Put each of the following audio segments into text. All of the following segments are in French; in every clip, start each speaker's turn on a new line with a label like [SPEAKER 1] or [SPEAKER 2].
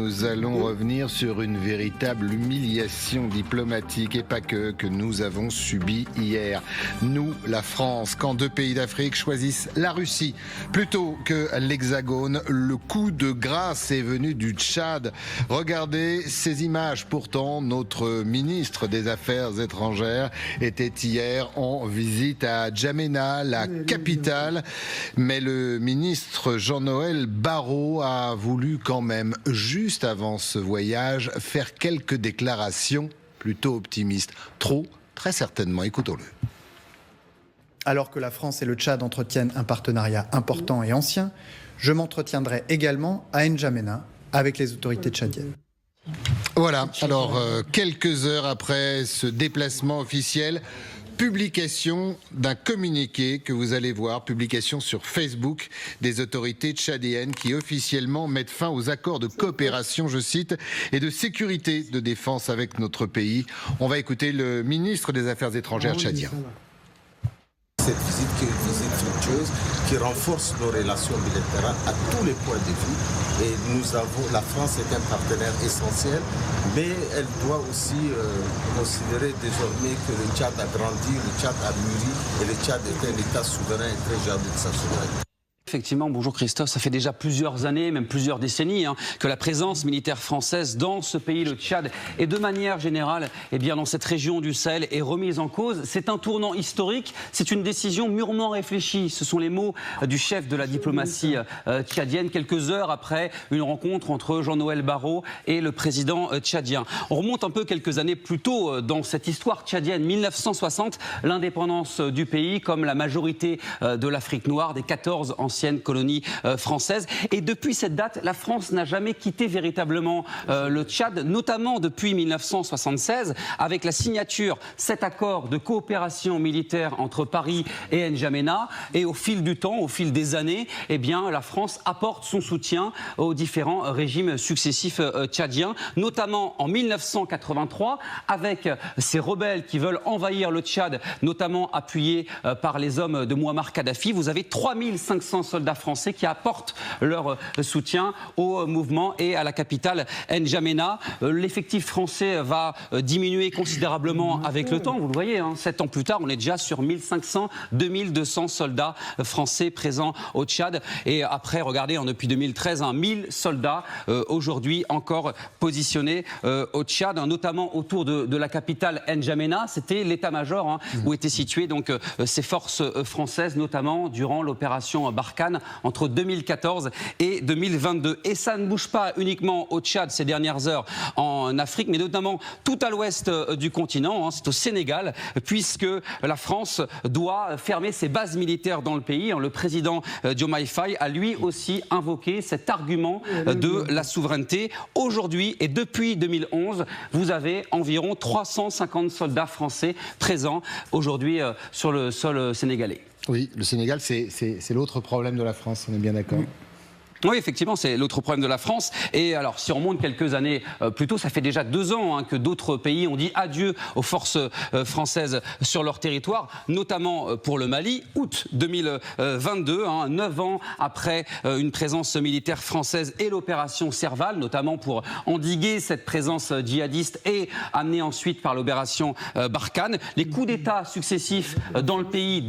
[SPEAKER 1] nous allons revenir sur une véritable humiliation diplomatique et pas que nous avons subie hier. Nous, la France, quand deux pays d'Afrique choisissent la Russie plutôt que l'Hexagone, le coup de grâce est venu du Tchad. Regardez ces images. Pourtant, notre ministre des Affaires étrangères était hier en visite à N'Djamena, la capitale. Mais le ministre Jean-Noël Barrot a voulu quand même, juste avant ce voyage, faire quelques déclarations plutôt optimistes. Trop, très certainement. Écoutons-le.
[SPEAKER 2] Alors que la France et le Tchad entretiennent un partenariat important et ancien, je m'entretiendrai également à N'Djamena avec les autorités tchadiennes.
[SPEAKER 1] Voilà, alors quelques heures après ce déplacement officiel, publication d'un communiqué que vous allez voir, publication sur Facebook des autorités tchadiennes qui officiellement mettent fin aux accords de coopération, je cite, et de sécurité de défense avec notre pays. On va écouter le ministre des Affaires étrangères tchadien.
[SPEAKER 3] Cette visite qui est une visite fructueuse, qui renforce nos relations bilatérales à tous les points de vue. Et la France est un partenaire essentiel, mais elle doit aussi considérer désormais que le Tchad a grandi, le Tchad a mûri, et le Tchad est un État souverain et très jaloux de sa souveraineté.
[SPEAKER 4] Effectivement, bonjour Christophe, ça fait déjà plusieurs années, même plusieurs décennies, que la présence militaire française dans ce pays, le Tchad, et de manière générale, dans cette région du Sahel, est remise en cause. C'est un tournant historique, c'est une décision mûrement réfléchie. Ce sont les mots du chef de la diplomatie tchadienne, quelques heures après une rencontre entre Jean-Noël Barrot et le président tchadien. On remonte un peu quelques années plus tôt dans cette histoire tchadienne, 1960, l'indépendance du pays, comme la majorité de l'Afrique noire, des 14 anciennes colonies françaises. Et depuis cette date, la France n'a jamais quitté véritablement le Tchad, notamment depuis 1976, avec la signature, cet accord de coopération militaire entre Paris et N'Djamena. Et au fil du temps, au fil des années, la France apporte son soutien aux différents régimes successifs tchadiens, notamment en 1983, avec ces rebelles qui veulent envahir le Tchad, notamment appuyés par les hommes de Mouammar Kadhafi. Vous avez 3500 soldats français qui apportent leur soutien au mouvement et à la capitale N'Djamena. L'effectif français va diminuer considérablement avec le temps. Vous le voyez, 7 ans plus tard, on est déjà sur 1500, 2200 soldats français présents au Tchad. Et après, regardez, depuis 2013, 1000 soldats aujourd'hui encore positionnés au Tchad, notamment autour de la capitale N'Djamena. C'était l'état-major où étaient situées donc ces forces françaises, notamment durant l'opération Barkhane entre 2014 et 2022. Et ça ne bouge pas uniquement au Tchad ces dernières heures en Afrique, mais notamment tout à l'ouest du continent, c'est au Sénégal, puisque la France doit fermer ses bases militaires dans le pays. Le président Diomaye Faye a lui aussi invoqué cet argument de la souveraineté. Aujourd'hui et depuis 2011, vous avez environ 350 soldats français présents aujourd'hui sur le sol sénégalais.
[SPEAKER 1] Oui, le Sénégal, c'est l'autre problème de la France, on est bien d'accord.
[SPEAKER 4] Oui, effectivement, c'est l'autre problème de la France. Et alors, si on remonte quelques années plus tôt, ça fait déjà 2 ans que d'autres pays ont dit adieu aux forces françaises sur leur territoire, notamment pour le Mali, août 2022, 9 ans après une présence militaire française et l'opération Serval, notamment pour endiguer cette présence djihadiste et amenée ensuite par l'opération Barkhane. Les coups d'État successifs dans le pays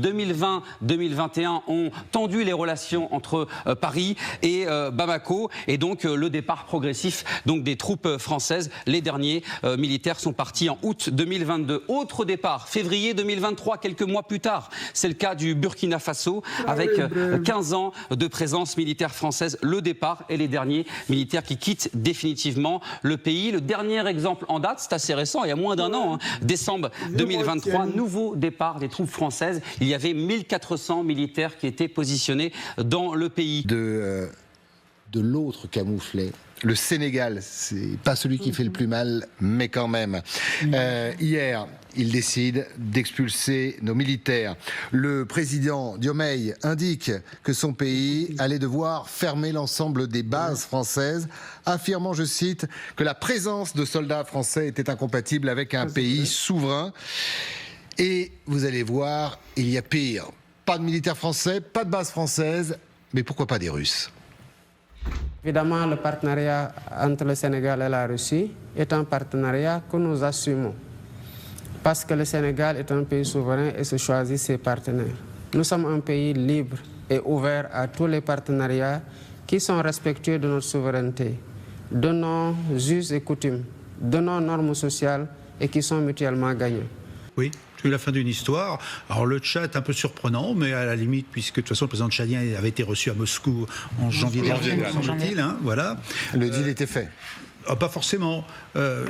[SPEAKER 4] 2020-2021 ont tendu les relations entre Paris et Bamako, et donc le départ progressif donc des troupes françaises. Les derniers militaires sont partis en août 2022. Autre départ, février 2023, quelques mois plus tard. C'est le cas du Burkina Faso, avec 15 ans de présence militaire française. Le départ et les derniers militaires qui quittent définitivement le pays. Le dernier exemple en date, c'est assez récent, il y a moins d'1 an, décembre 2023, nouveau départ des troupes françaises. Il y avait 1400 militaires qui étaient positionnés dans le pays.
[SPEAKER 1] De l'autre camouflet. Le Sénégal, c'est pas celui qui fait le plus mal, mais quand même. Hier, il décide d'expulser nos militaires. Le président Diomaye indique que son pays allait devoir fermer l'ensemble des bases françaises, affirmant, je cite, que la présence de soldats français était incompatible avec un pays souverain. Et vous allez voir, il y a pire. Pas de militaires français, pas de base française, mais pourquoi pas des Russes ?
[SPEAKER 5] Évidemment, le partenariat entre le Sénégal et la Russie est un partenariat que nous assumons parce que le Sénégal est un pays souverain et se choisit ses partenaires. Nous sommes un pays libre et ouvert à tous les partenariats qui sont respectueux de notre souveraineté, de nos us et coutumes, de nos normes sociales et qui sont mutuellement gagnants.
[SPEAKER 6] Oui, c'est la fin d'une histoire. Alors le Tchad est un peu surprenant, mais à la limite, puisque de toute façon le président tchadien avait été reçu à Moscou en janvier dernier, semble-t-il, hein, voilà.
[SPEAKER 1] Le deal était fait.
[SPEAKER 6] Pas forcément.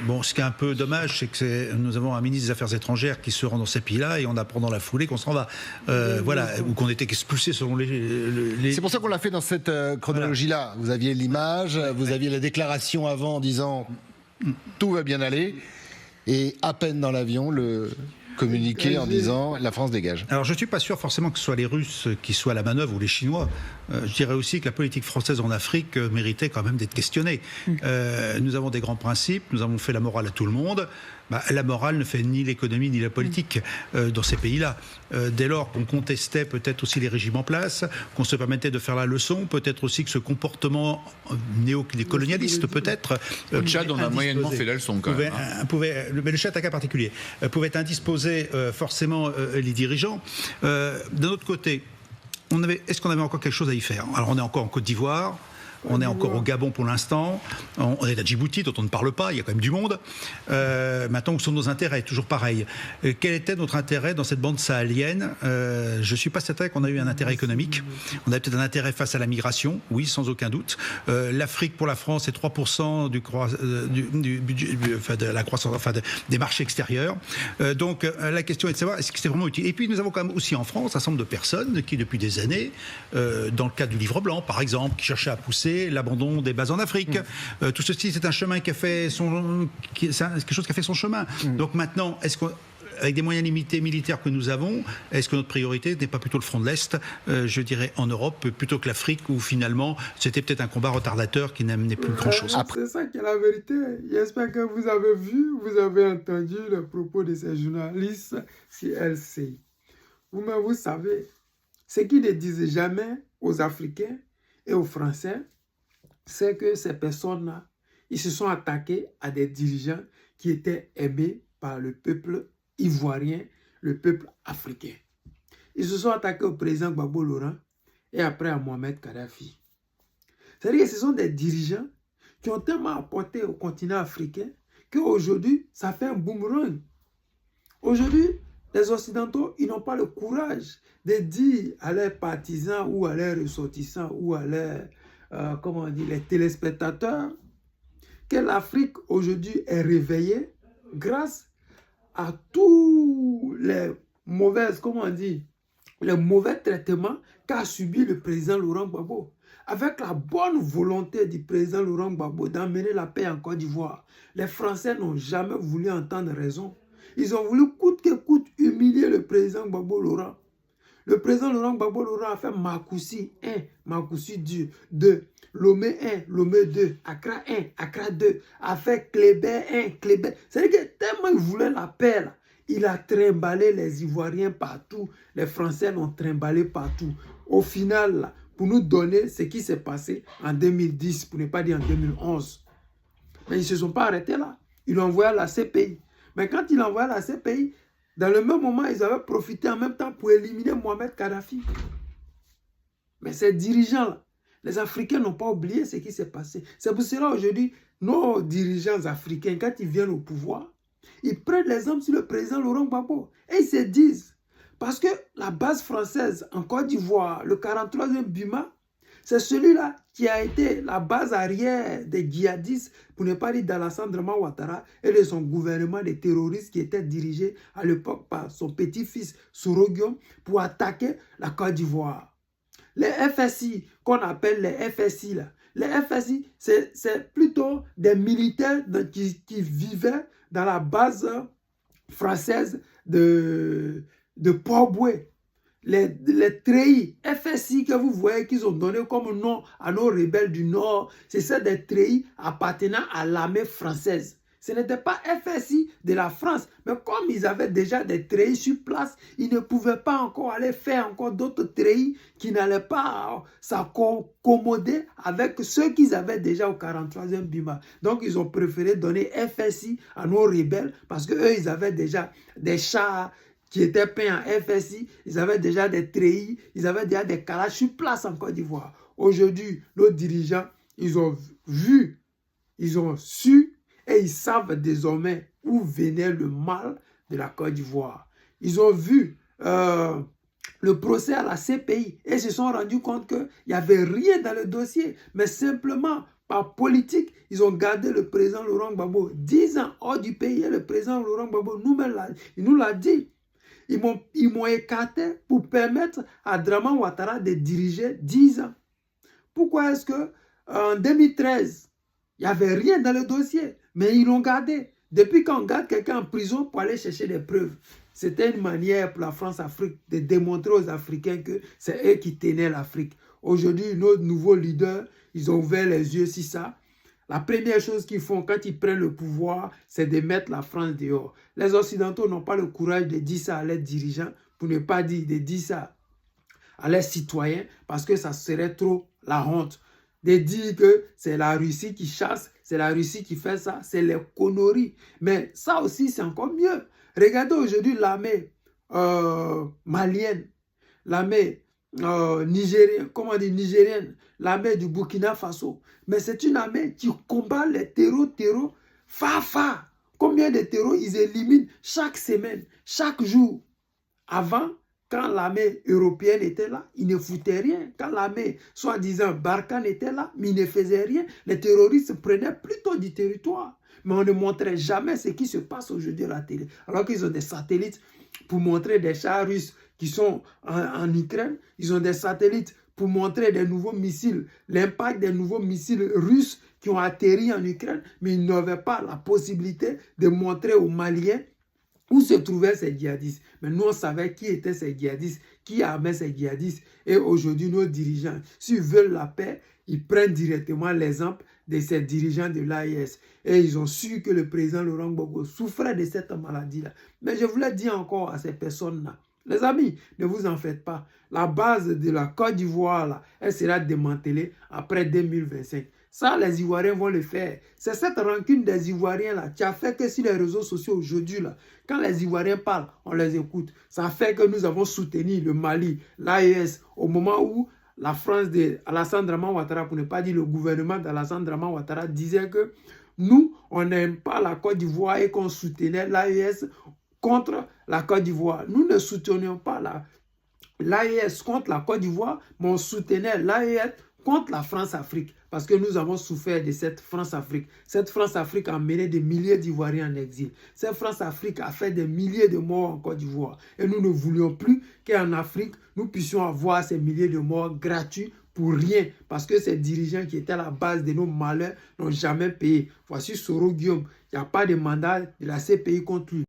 [SPEAKER 6] Bon, ce qui est un peu dommage, c'est que nous avons un ministre des Affaires étrangères qui se rend dans ces pays-là et on apprend dans la foulée qu'on s'en va. Voilà, ou qu'on était expulsé selon les...
[SPEAKER 1] C'est pour ça qu'on l'a fait dans cette chronologie-là. Vous aviez l'image, vous aviez la déclaration avant en disant tout va bien aller, et à peine dans l'avion, le communiqué en disant la France dégage.
[SPEAKER 6] Alors je ne suis pas sûr forcément que ce soit les Russes qui soient à la manœuvre ou les Chinois. Je dirais aussi que la politique française en Afrique méritait quand même d'être questionnée. Nous avons des grands principes, nous avons fait la morale à tout le monde. La morale ne fait ni l'économie ni la politique dans ces pays-là. Dès lors qu'on contestait peut-être aussi les régimes en place, qu'on se permettait de faire la leçon, peut-être aussi que ce comportement néocolonialiste peut-être...
[SPEAKER 7] Le Tchad, on a moyennement fait la leçon quand même.
[SPEAKER 6] Mais le Tchad, un cas particulier, pouvait indisposer forcément les dirigeants. D'un autre côté, est-ce qu'on avait encore quelque chose à y faire? Alors on est encore en Côte d'Ivoire. On est encore au Gabon pour l'instant. On est à Djibouti, dont on ne parle pas. Il y a quand même du monde. Maintenant, où sont nos intérêts? Toujours pareil. Quel était notre intérêt dans cette bande sahélienne? Je ne suis pas certain qu'on a eu un intérêt économique. On a peut-être un intérêt face à la migration, oui, sans aucun doute. L'Afrique, pour la France, c'est 3% du budget, de la croissance, des marchés extérieurs. Donc, la question est de savoir est-ce que c'est vraiment utile. Et puis, nous avons quand même aussi en France un certain nombre de personnes qui, depuis des années, dans le cadre du Livre blanc, par exemple, qui cherchaient à pousser l'abandon des bases en Afrique. Tout ceci, c'est un chemin qui a fait quelque chose qui a fait son chemin. Donc maintenant, est-ce qu'avec des moyens limités militaires que nous avons, est-ce que notre priorité n'est pas plutôt le front de l'Est, je dirais en Europe, plutôt que l'Afrique, où finalement c'était peut-être un combat retardateur qui n'amenait plus grand-chose.
[SPEAKER 8] C'est ça qui est la vérité. J'espère que vous avez vu, vous avez entendu le propos de ces journalistes sur LCI. Vous-même, vous savez, ce qu'ils ne disent jamais aux Africains et aux Français, c'est que ces personnes-là, ils se sont attaqués à des dirigeants qui étaient aimés par le peuple ivoirien, le peuple africain. Ils se sont attaqués au président Gbagbo Laurent et après à Mohamed Kadhafi. C'est-à-dire que ce sont des dirigeants qui ont tellement apporté au continent africain qu'aujourd'hui, ça fait un boomerang. Aujourd'hui, les Occidentaux, ils n'ont pas le courage de dire à leurs partisans ou à leurs ressortissants ou à leurs les téléspectateurs que l'Afrique aujourd'hui est réveillée grâce à tous les les mauvais traitements qu'a subi le président Laurent Gbagbo. Avec la bonne volonté du président Laurent Gbagbo d'amener la paix en Côte d'Ivoire, les Français n'ont jamais voulu entendre raison. Ils ont voulu coûte que coûte humilier le président Gbagbo Laurent. Le président Laurent Gbagbo Laurent a fait Makoussi 1, Makoussi 2, Lomé 1, Lomé 2, Accra 1, Accra 2, a fait Kléber 1, Kléber. C'est-à-dire que tellement il voulait la paix, là, il a trimballé les Ivoiriens partout, les Français l'ont trimballé partout. Au final, là, pour nous donner ce qui s'est passé en 2010, pour ne pas dire en 2011. Mais ils ne se sont pas arrêtés là. Ils l'ont envoyé à la CPI. Mais quand ils l'ont envoyé à la CPI, dans le même moment, ils avaient profité en même temps pour éliminer Mohamed Kadhafi. Mais ces dirigeants-là, les Africains n'ont pas oublié ce qui s'est passé. C'est pour cela aujourd'hui, nos dirigeants africains, quand ils viennent au pouvoir, ils prennent l'exemple sur le président Laurent Gbagbo. Et ils se disent, parce que la base française en Côte d'Ivoire, le 43e Buma, c'est celui-là qui a été la base arrière des djihadistes, pour ne pas dire d'Alassane Draman Ouattara et de son gouvernement des terroristes qui était dirigé à l'époque par son petit-fils Soroguion pour attaquer la Côte d'Ivoire. Les FSI, qu'on appelle les FSI, là, les FSI, c'est plutôt des militaires qui vivaient dans la base française de Port-Boué. Les treillis FSI que vous voyez qu'ils ont donné comme nom à nos rebelles du Nord, c'est ça des treillis appartenant à l'armée française. Ce n'était pas FSI de la France. Mais comme ils avaient déjà des treillis sur place, ils ne pouvaient pas encore aller faire encore d'autres treillis qui n'allaient pas s'accommoder avec ceux qu'ils avaient déjà au 43e BIMA. Donc, ils ont préféré donner FSI à nos rebelles parce qu'eux, ils avaient déjà des chars qui étaient peints en FSI, ils avaient déjà des treillis, ils avaient déjà des calages sur place en Côte d'Ivoire. Aujourd'hui, nos dirigeants, ils ont vu, ils ont su, et ils savent désormais où venait le mal de la Côte d'Ivoire. Ils ont vu le procès à la CPI et se sont rendus compte qu'il n'y avait rien dans le dossier. Mais simplement, par politique, ils ont gardé le président Laurent Gbagbo 10 ans hors du pays. Et le président Laurent Gbagbo il nous l'a dit. Ils m'ont écarté pour permettre à Dramane Ouattara de diriger 10 ans. Pourquoi est-ce qu'en 2013, il n'y avait rien dans le dossier, mais ils l'ont gardé. Depuis qu'on garde quelqu'un en prison pour aller chercher des preuves, c'était une manière pour la France-Afrique de démontrer aux Africains que c'est eux qui tenaient l'Afrique. Aujourd'hui, nos nouveaux leaders, ils ont ouvert les yeux sur ça. La première chose qu'ils font quand ils prennent le pouvoir, c'est de mettre la France dehors. Les Occidentaux n'ont pas le courage de dire ça à leurs dirigeants, pour ne pas dire de dire ça à leurs citoyens, parce que ça serait trop la honte. De dire que c'est la Russie qui chasse, c'est la Russie qui fait ça, c'est les conneries. Mais ça aussi, c'est encore mieux. Regardez aujourd'hui l'armée malienne, l'armée nigérienne, l'armée du Burkina Faso. Mais c'est une armée qui combat les terreaux, fa. Combien de terreaux ils éliminent chaque semaine, chaque jour. Avant, quand l'armée européenne était là, ils ne foutaient rien. Quand l'armée, soi-disant, Barkhane était là, mais ils ne faisaient rien. Les terroristes prenaient plutôt du territoire. Mais on ne montrait jamais ce qui se passe aujourd'hui à la télé. Alors qu'ils ont des satellites pour montrer des chars russes qui sont en Ukraine. Ils ont des satellites pour montrer des nouveaux missiles, l'impact des nouveaux missiles russes qui ont atterri en Ukraine. Mais ils n'avaient pas la possibilité de montrer aux Maliens où se trouvaient ces djihadistes. Mais nous, on savait qui étaient ces djihadistes, qui armait ces djihadistes. Et aujourd'hui, nos dirigeants, s'ils veulent la paix, ils prennent directement l'exemple de ces dirigeants de l'AES. Et ils ont su que le président Laurent Gbagbo souffrait de cette maladie-là. Mais je voulais dire encore à ces personnes-là, les amis, ne vous en faites pas. La base de la Côte d'Ivoire, là, elle sera démantelée après 2025. Ça, les Ivoiriens vont le faire. C'est cette rancune des Ivoiriens là qui a fait que sur les réseaux sociaux aujourd'hui, là, quand les Ivoiriens parlent, on les écoute. Ça fait que nous avons soutenu le Mali, l'AES, au moment où la France d'Alassane Dramane Ouattara, pour ne pas dire le gouvernement d'Alassane Dramane Ouattara, disait que nous, on n'aime pas la Côte d'Ivoire et qu'on soutenait l'AES contre la Côte d'Ivoire. Nous ne soutenions pas l'AES contre la Côte d'Ivoire, mais on soutenait l'AES contre la France-Afrique, parce que nous avons souffert de cette France-Afrique. Cette France-Afrique a mené des milliers d'Ivoiriens en exil. Cette France-Afrique a fait des milliers de morts en Côte d'Ivoire. Et nous ne voulions plus qu'en Afrique, nous puissions avoir ces milliers de morts gratuits pour rien, parce que ces dirigeants qui étaient à la base de nos malheurs n'ont jamais payé. Voici Soro Guillaume, il n'y a pas de mandat de la CPI contre lui.